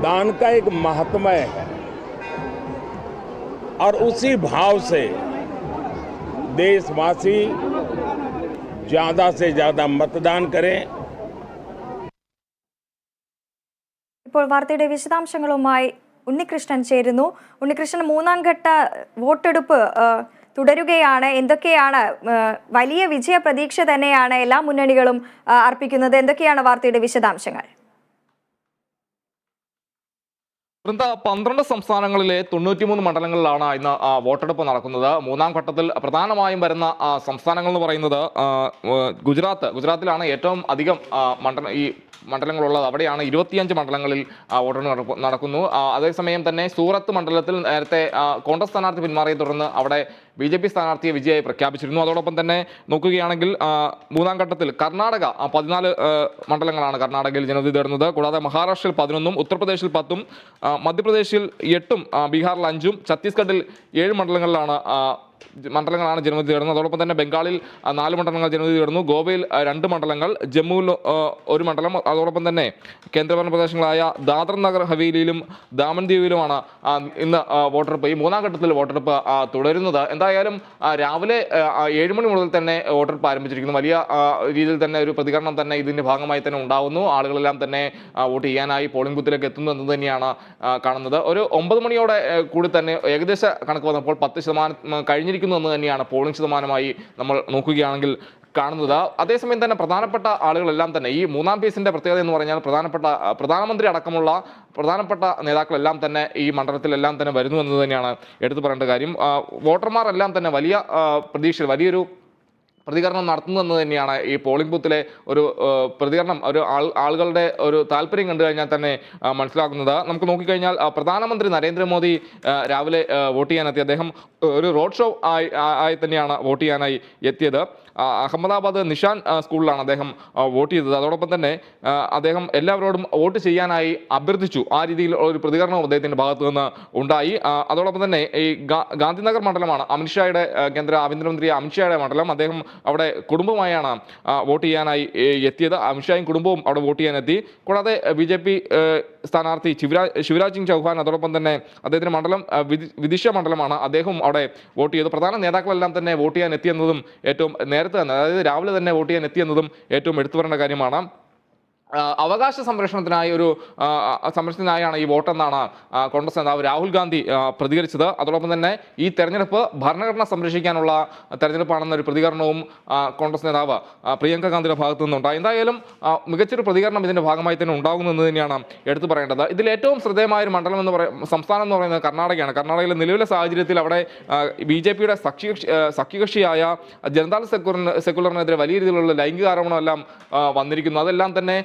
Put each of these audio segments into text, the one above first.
दान का एक महात्म्य है और उसी भाव से देशवासी ज़्यादा से ज़्यादा मतदान करें. ഇപ്പോൾ വാർത്തയുടെ വിശദാംശങ്ങളുമായി ഉണ്ണികൃഷ്ണൻ ചേരുന്നു. ഉണ്ണികൃഷ്ണൻ, മൂന്നാം ഘട്ട വോട്ടെടുപ്പ് തുടരുകയാണ്. എന്തൊക്കെയാണ് വലിയ വിജയ പ്രതീക്ഷ തന്നെയാണ് എല്ലാ മുന്നണികളും അർപ്പിക്കുന്നത്? എന്തൊക്കെയാണ് വാർത്തയുടെ വിശദാംശങ്ങൾ? 12 സംസ്ഥാനങ്ങളിലെ 93 മണ്ഡലങ്ങളിലാണ് ഇന്ന് വോട്ടെടുപ്പ് നടക്കുന്നത്. മൂന്നാം ഘട്ടത്തിൽ പ്രധാനമായും വരുന്ന സംസ്ഥാനങ്ങൾ എന്ന് പറയുന്നത് ഗുജറാത്തിലാണ് ഏറ്റവും അധികം മണ്ഡലങ്ങളുള്ളത്. അവിടെയാണ് 25 മണ്ഡലങ്ങളിൽ വോട്ടെടുപ്പ് നടക്കുന്നു. അതേസമയം തന്നെ സൂറത്ത് മണ്ഡലത്തിൽ നേരത്തെ കോൺഗ്രസ് സ്ഥാനാർത്ഥി പിന്മാറിയെ തുടർന്ന് അവിടെ BJP സ്ഥാനാർത്ഥിയെ വിജയമായി പ്രഖ്യാപിച്ചിരുന്നു. അതോടൊപ്പം തന്നെ നോക്കുകയാണെങ്കിൽ മൂന്നാം ഘട്ടത്തിൽ കർണാടക 14 മണ്ഡലങ്ങളാണ് കർണാടകയിൽ ജനവിധി തേടുന്നത്. കൂടാതെ മഹാരാഷ്ട്രയിൽ 11, ഉത്തർപ്രദേശിൽ 10, മധ്യപ്രദേശിൽ 8, ബീഹാറിൽ 5, ഛത്തീസ്ഗഡിൽ 7 മണ്ഡലങ്ങളാണ് ജനവിധി തേടുന്നത്. അതോടൊപ്പം തന്നെ ബംഗാളിൽ 4 മണ്ഡലങ്ങൾ ജനവിധി തേടുന്നു. ഗോവയിൽ 2 മണ്ഡലങ്ങൾ, ജമ്മുവിൽ 1 മണ്ഡലം. അതോടൊപ്പം തന്നെ കേന്ദ്രഭരണ പ്രദേശങ്ങളായ ദാദ്ര നഗർ ഹവേലിയിലും ദാമൻ ദ്വീപിലുമാണ് ഇന്ന് വോട്ടെടുപ്പ്, ഈ മൂന്നാം ഘട്ടത്തിൽ വോട്ടെടുപ്പ് തുടരുന്നത്. എന്തായാലും രാവിലെ 7 മണി മുതൽ തന്നെ വോട്ടെടുപ്പ് ആരംഭിച്ചിരിക്കുന്നു. വലിയ രീതിയിൽ തന്നെ ഒരു പ്രതികരണം തന്നെ ഇതിൻ്റെ ഭാഗമായി തന്നെ ഉണ്ടാകുന്നു. ആളുകളെല്ലാം തന്നെ വോട്ട് ചെയ്യാനായി പോളിംഗ് ബൂത്തിലേക്ക് എത്തുന്നു എന്ന് തന്നെയാണ് കാണുന്നത്. ഒരു 9 മണിയോടെ കൂടി തന്നെ ഏകദേശ കണക്ക് വന്നപ്പോൾ 10% കഴിഞ്ഞിരിക്കുന്നു എന്ന് തന്നെയാണ് പോളിംഗ് ശതമാനമായി നമ്മൾ നോക്കുകയാണെങ്കിൽ കാണുന്നത്. അതേസമയം തന്നെ പ്രധാനപ്പെട്ട ആളുകളെല്ലാം തന്നെ ഈ മൂന്നാം ഫേസിന്റെ പ്രത്യേകത എന്ന് പറഞ്ഞാൽ പ്രധാനമന്ത്രി അടക്കമുള്ള പ്രധാനപ്പെട്ട നേതാക്കളെല്ലാം തന്നെ ഈ മണ്ഡലത്തിലെല്ലാം തന്നെ വരുന്നു എന്ന് തന്നെയാണ് എടുത്തു പറയേണ്ട കാര്യം. വോട്ടർമാരെല്ലാം തന്നെ വലിയ പ്രതീക്ഷ, വലിയൊരു പ്രതികരണം നടത്തുന്നതെന്ന് തന്നെയാണ് ഈ പോളിംഗ് ബൂത്തിലെ ഒരു പ്രതികരണം, ഒരു ആളുകളുടെ ഒരു താല്പര്യം കണ്ടു കഴിഞ്ഞാൽ തന്നെ മനസ്സിലാക്കുന്നത്. നമുക്ക് നോക്കിക്കഴിഞ്ഞാൽ പ്രധാനമന്ത്രി നരേന്ദ്രമോദി രാവിലെ വോട്ട് ചെയ്യാനെത്തി. അദ്ദേഹം ഒരു റോഡ് ഷോ ആയി തന്നെയാണ് വോട്ട് ചെയ്യാനായി എത്തിയത്. അഹമ്മദാബാദ് നിഷാൻ സ്കൂളിലാണ് അദ്ദേഹം വോട്ട് ചെയ്തത്. അതോടൊപ്പം തന്നെ അദ്ദേഹം എല്ലാവരോടും വോട്ട് ചെയ്യാനായി അഭ്യർത്ഥിച്ചു. ആ രീതിയിൽ ഒരു പ്രതികരണവും അദ്ദേഹത്തിൻ്റെ ഭാഗത്തു നിന്ന് ഉണ്ടായി. അതോടൊപ്പം തന്നെ ഈ ഗാന്ധിനഗർ മണ്ഡലമാണ് അമിത്ഷായുടെ, കേന്ദ്ര ആഭ്യന്തരമന്ത്രി അമിത്ഷായുടെ മണ്ഡലം. അദ്ദേഹം അവിടെ കുടുംബമായാണ് വോട്ട് ചെയ്യാനായി എത്തിയത്. അമിത്ഷായും കുടുംബവും അവിടെ വോട്ട് ചെയ്യാനെത്തി. കൂടാതെ BJP സ്ഥാനാർത്ഥി ശിവരാജ് സിംഗ് ചൗഹാൻ, അതോടൊപ്പം തന്നെ അദ്ദേഹത്തിൻ്റെ മണ്ഡലം വിദിഷ മണ്ഡലമാണ്, അദ്ദേഹവും അവിടെ വോട്ട് ചെയ്തു. പ്രധാന നേതാക്കളെല്ലാം തന്നെ വോട്ട് ചെയ്യാൻ എത്തിയെന്നതും ഏറ്റവും നേരത്തെ തന്നെ, അതായത് രാവിലെ തന്നെ വോട്ട് ചെയ്യാൻ എത്തിയെന്നതും ഏറ്റവും എടുത്തു പറയേണ്ട കാര്യമാണ്. അവകാശ സംരക്ഷണത്തിനായാണ് ഈ വോട്ടെന്നാണ് കോൺഗ്രസ് നേതാവ് രാഹുൽ ഗാന്ധി പ്രതികരിച്ചത്. അതോടൊപ്പം തന്നെ ഈ തെരഞ്ഞെടുപ്പ് ഭരണഘടന സംരക്ഷിക്കാനുള്ള തെരഞ്ഞെടുപ്പാണെന്നൊരു പ്രതികരണവും കോൺഗ്രസ് നേതാവ് പ്രിയങ്ക ഗാന്ധിയുടെ ഭാഗത്തു നിന്നുണ്ടായി. എന്തായാലും മികച്ചൊരു പ്രതികരണം ഇതിൻ്റെ ഭാഗമായി തന്നെ ഉണ്ടാകുമെന്ന് തന്നെയാണ് എടുത്തു പറയേണ്ടത്. ഇതിൽ ഏറ്റവും ശ്രദ്ധേയമായ ഒരു മണ്ഡലം സംസ്ഥാനം എന്ന് പറയുന്നത് കർണാടകയാണ്. കർണാടകയിലെ നിലവിലെ സാഹചര്യത്തിൽ അവിടെ BJPയുടെ സഖ്യകക്ഷിയായ ജനതാദൾ സെക്കുലറിനെതിരെ വലിയ രീതിയിലുള്ള ലൈംഗിക ആരോപണമെല്ലാം വന്നിരിക്കുന്നു. അതെല്ലാം തന്നെ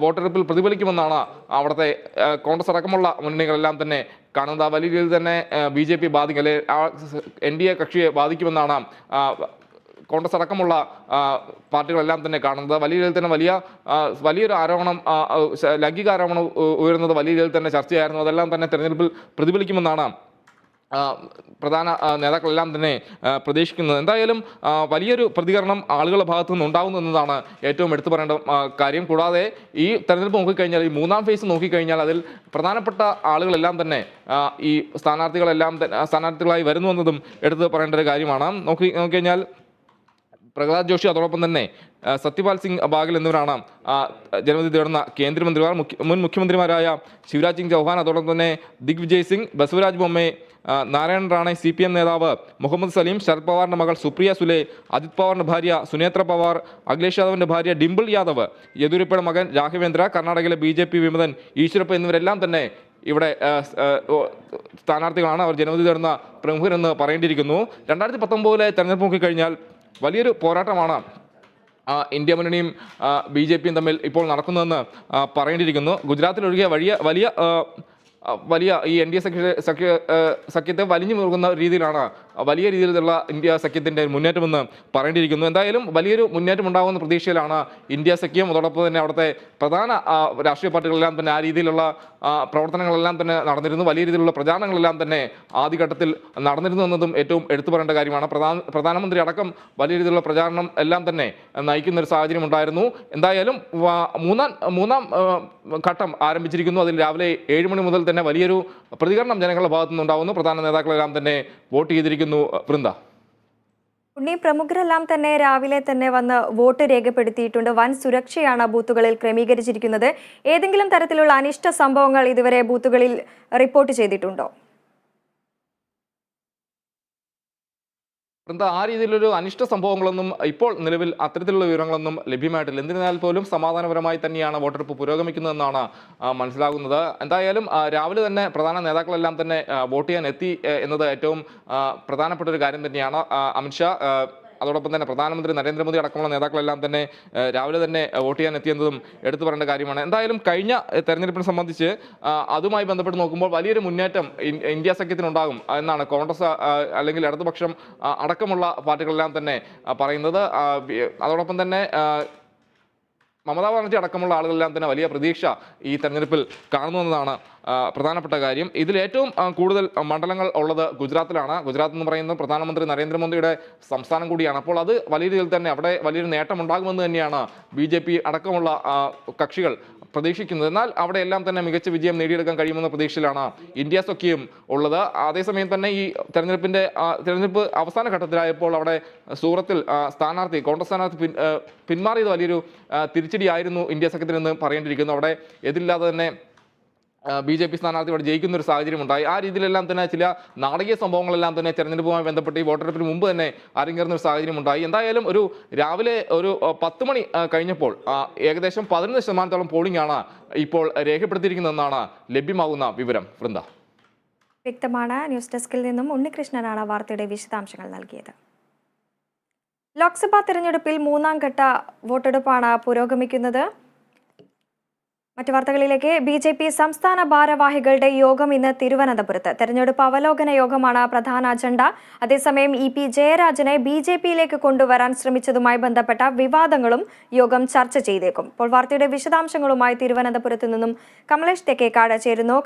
വോട്ടെടുപ്പിൽ പ്രതിഫലിക്കുമെന്നാണ് അവിടുത്തെ കോൺഗ്രസ് അടക്കമുള്ള മുന്നണികളെല്ലാം തന്നെ കാണുന്നത്. വലിയ രീതിയിൽ തന്നെ BJP ബാധിക്കും, അല്ലെ NDA കക്ഷിയെ ബാധിക്കുമെന്നാണ് കോൺഗ്രസ് അടക്കമുള്ള പാർട്ടികളെല്ലാം തന്നെ കാണുന്നത്. വലിയ രീതിയിൽ തന്നെ വലിയൊരു ആരോപണം, ലൈംഗിക ആരോപണം ഉയരുന്നത് വലിയ രീതിയിൽ തന്നെ ചർച്ചയായിരുന്നു. അതെല്ലാം തന്നെ തെരഞ്ഞെടുപ്പിൽ പ്രതിഫലിക്കുമെന്നാണ് പ്രധാന നേതാക്കളെല്ലാം തന്നെ പ്രതീക്ഷിക്കുന്നത്. എന്തായാലും വലിയൊരു പ്രതികരണം ആളുകളുടെ ഭാഗത്തു നിന്ന് ഉണ്ടാകുന്നു എന്നതാണ് ഏറ്റവും എടുത്തു പറയേണ്ട കാര്യം. കൂടാതെ ഈ തെരഞ്ഞെടുപ്പ് നോക്കിക്കഴിഞ്ഞാൽ, ഈ മൂന്നാം ഫേസ് നോക്കിക്കഴിഞ്ഞാൽ അതിൽ പ്രധാനപ്പെട്ട ആളുകളെല്ലാം തന്നെ ഈ സ്ഥാനാർത്ഥികളായി വരുന്നു എന്നതും എടുത്തു പറയേണ്ട ഒരു കാര്യമാണ്. നോക്കിക്കഴിഞ്ഞാൽ പ്രഹ്ലാദ് ജോഷി, അതോടൊപ്പം തന്നെ സത്യപാൽ സിംഗ് ബാഗൽ എന്നിവരാണ് ജനവിധി തേടുന്ന കേന്ദ്രമന്ത്രിമാർ. മുൻ മുഖ്യമന്ത്രിമാരായ ശിവരാജ് സിംഗ് ചൗഹാൻ, അതോടൊപ്പം തന്നെ ദിഗ്വിജയ് സിംഗ്, ബസവരാജ് ബൊമ്മെ, നാരായൺ റാണെ, CPM നേതാവ് മുഹമ്മദ് സലീം, ശരത് പവാറിന്റെ മകൾ സുപ്രിയ സുലെ, അജിത് പവാറിന്റെ ഭാര്യ സുനേത്ര പവാർ, അഖിലേഷ് യാദവിന്റെ ഭാര്യ ഡിംപിൾ യാദവ്, യെദ്യൂരപ്പയുടെ മകൻ രാഘവേന്ദ്ര, കർണാടകയിലെ BJP വിമതൻ ഈശ്വരപ്പ എന്നിവരെല്ലാം തന്നെ ഇവിടെ സ്ഥാനാർത്ഥികളാണ്. അവർ ജനവിധി തേടുന്ന പ്രമുഖരെന്ന് പറയേണ്ടിയിരിക്കുന്നു. 2019 തെരഞ്ഞെടുപ്പ് നോക്കിക്കഴിഞ്ഞാൽ വലിയൊരു പോരാട്ടമാണ് ഇന്ത്യ മുന്നണിയും BJPയും തമ്മിൽ ഇപ്പോൾ നടക്കുന്നതെന്ന് പറയേണ്ടിയിരിക്കുന്നു. ഗുജറാത്തിലൊഴികെ വലിയ ഈ NDA സഖ്യത്തെ വലിഞ്ഞു മുറുകുന്ന രീതിയിലാണ് വലിയ രീതിയിലുള്ള ഇന്ത്യ സഖ്യത്തിൻ്റെ മുന്നേറ്റമെന്ന് പറയേണ്ടിയിരിക്കുന്നു. എന്തായാലും വലിയൊരു മുന്നേറ്റം ഉണ്ടാകുന്ന പ്രതീക്ഷയിലാണ് ഇന്ത്യ സഖ്യം. അതോടൊപ്പം തന്നെ അവിടുത്തെ പ്രധാന രാഷ്ട്രീയ പാർട്ടികളെല്ലാം തന്നെ ആ രീതിയിലുള്ള പ്രവർത്തനങ്ങളെല്ലാം തന്നെ നടന്നിരുന്നു. വലിയ രീതിയിലുള്ള പ്രചാരണങ്ങളെല്ലാം തന്നെ ആദ്യഘട്ടത്തിൽ നടന്നിരുന്നു എന്നതും ഏറ്റവും എടുത്തു പറയേണ്ട കാര്യമാണ്. പ്രധാനമന്ത്രി അടക്കം വലിയ രീതിയിലുള്ള പ്രചാരണം എല്ലാം തന്നെ നയിക്കുന്ന ഒരു സാഹചര്യം ഉണ്ടായിരുന്നു. എന്തായാലും മൂന്നാം ഘട്ടം ആരംഭിച്ചിരിക്കുന്നു. അതിൽ രാവിലെ 7 മണി മുതൽ തന്നെ വലിയൊരു പ്രതികരണം ജനങ്ങളുടെ ഭാഗത്തു നിന്നുണ്ടാവുന്നു. പ്രധാന നേതാക്കളെല്ലാം തന്നെ വോട്ട് ചെയ്തിരിക്കുന്നു. വൃന്ദ, ഉണ്ണി, പ്രമുഖരെല്ലാം തന്നെ രാവിലെ തന്നെ വന്ന് വോട്ട് രേഖപ്പെടുത്തിയിട്ടുണ്ട്. വൻ സുരക്ഷയാണ് ബൂത്തുകളിൽ ക്രമീകരിച്ചിരിക്കുന്നത്. ഏതെങ്കിലും തരത്തിലുള്ള അനിഷ്ട സംഭവങ്ങൾ ഇതുവരെ ബൂത്തുകളിൽ റിപ്പോർട്ട് ചെയ്തിട്ടുണ്ടോ? വൃന്ദ, ആ രീതിയിലൊരു അനിഷ്ട സംഭവങ്ങളൊന്നും ഇപ്പോൾ നിലവിൽ അത്തരത്തിലുള്ള വിവരങ്ങളൊന്നും ലഭ്യമായിട്ടില്ല. എന്നിരുന്നാൽ പോലും സമാധാനപരമായി തന്നെയാണ് വോട്ടെടുപ്പ് പുരോഗമിക്കുന്നതെന്നാണ് മനസ്സിലാകുന്നത്. എന്തായാലും രാവിലെ തന്നെ പ്രധാന നേതാക്കളെല്ലാം തന്നെ വോട്ട് ചെയ്യാൻ എത്തി എന്നത് ഏറ്റവും പ്രധാനപ്പെട്ട ഒരു കാര്യം തന്നെയാണ്. അമിത്ഷാ, അതോടൊപ്പം തന്നെ പ്രധാനമന്ത്രി നരേന്ദ്രമോദി അടക്കമുള്ള നേതാക്കളെല്ലാം തന്നെ രാവിലെ തന്നെ വോട്ട് ചെയ്യാൻ എത്തിയെന്നതും എടുത്തു പറയേണ്ട കാര്യമാണ്. എന്തായാലും കഴിഞ്ഞ തെരഞ്ഞെടുപ്പിനെ സംബന്ധിച്ച് അതുമായി ബന്ധപ്പെട്ട് നോക്കുമ്പോൾ വലിയൊരു മുന്നേറ്റം ഇന്ത്യ സഖ്യത്തിനുണ്ടാകും എന്നാണ് കോൺഗ്രസ് അല്ലെങ്കിൽ ഇടതുപക്ഷം അടക്കമുള്ള പാർട്ടികളെല്ലാം തന്നെ പറയുന്നത്. അതോടൊപ്പം തന്നെ മമതാ ബാനർജി അടക്കമുള്ള ആളുകളെല്ലാം തന്നെ വലിയ പ്രതീക്ഷ ഈ തെരഞ്ഞെടുപ്പിൽ കാണുന്നതാണ് പ്രധാനപ്പെട്ട കാര്യം. ഇതിൽ ഏറ്റവും കൂടുതൽ മണ്ഡലങ്ങൾ ഉള്ളത് ഗുജറാത്തിലാണ്. ഗുജറാത്ത് എന്ന് പറയുന്നത് പ്രധാനമന്ത്രി നരേന്ദ്രമോദിയുടെ സംസ്ഥാനം കൂടിയാണ്. അപ്പോൾ അത് വലിയ രീതിയിൽ തന്നെ അവിടെ വലിയൊരു നേട്ടം ഉണ്ടാകുമെന്ന് തന്നെയാണ് BJP അടക്കമുള്ള കക്ഷികൾ പ്രതീക്ഷിക്കുന്നത്. എന്നാൽ അവിടെ എല്ലാം തന്നെ മികച്ച വിജയം നേടിയെടുക്കാൻ കഴിയുമെന്ന പ്രതീക്ഷയിലാണ് ഇന്ത്യ സഖ്യം ഉള്ളത്. അതേസമയം തന്നെ ഈ തെരഞ്ഞെടുപ്പ് അവസാന ഘട്ടത്തിലായപ്പോൾ അവിടെ സൂറത്തിൽ കോൺഗ്രസ് സ്ഥാനാർത്ഥി പിന്മാറിയത് വലിയൊരു തിരിച്ചടിയായിരുന്നു ഇന്ത്യ സഖ്യത്തിനെന്ന് പറയേണ്ടിയിരിക്കുന്നു. അവിടെ എതിരില്ലാതെ തന്നെ BJP സ്ഥാനാർത്ഥി അവിടെ ജയിക്കുന്ന ഒരു സാഹചര്യം ഉണ്ടായി. ആ രീതിയിലെല്ലാം തന്നെ ചില നാടകീയ സംഭവങ്ങളെല്ലാം തന്നെ തെരഞ്ഞെടുപ്പുമായി ബന്ധപ്പെട്ട് ഈ വോട്ടെടുപ്പിന് മുമ്പ് തന്നെ അരങ്ങേറുന്ന ഒരു സാഹചര്യം ഉണ്ടായി. എന്തായാലും ഒരു രാവിലെ ഒരു 10 മണി കഴിഞ്ഞപ്പോൾ ഏകദേശം 11% പോളിംഗ് ആണ് ഇപ്പോൾ രേഖപ്പെടുത്തിയിരിക്കുന്നതെന്നാണ് ലഭ്യമാകുന്ന വിവരം. വൃന്ദ, വ്യക്തമാണ്. ന്യൂസ് ഡെസ്കിൽ നിന്നും ഉണ്ണികൃഷ്ണനാണ് വാർത്തയുടെ വിശദാംശങ്ങൾ നൽകിയത്. ലോക്സഭാ തെരഞ്ഞെടുപ്പിൽ 3ാം ഘട്ട വോട്ടെടുപ്പാണ് പുരോഗമിക്കുന്നത്. മറ്റു വാർത്തകളിലേക്ക്. BJP സംസ്ഥാന ഭാരവാഹികളുടെ യോഗം ഇന്ന് തിരുവനന്തപുരത്ത്. തെരഞ്ഞെടുപ്പ് അവലോകന യോഗമാണ് പ്രധാന അജണ്ട. അതേസമയം EP ജയരാജനെ BJPയിലേക്ക് കൊണ്ടുവരാൻ ശ്രമിച്ചതുമായി ബന്ധപ്പെട്ട വിവാദങ്ങളും യോഗം ചർച്ച ചെയ്തേക്കും. ഇപ്പോൾ വാർത്തയുടെ വിശദാംശങ്ങളുമായി തിരുവനന്തപുരത്ത് നിന്നും കമലേഷ് തെക്കേക്കാട് ചേരുന്നു.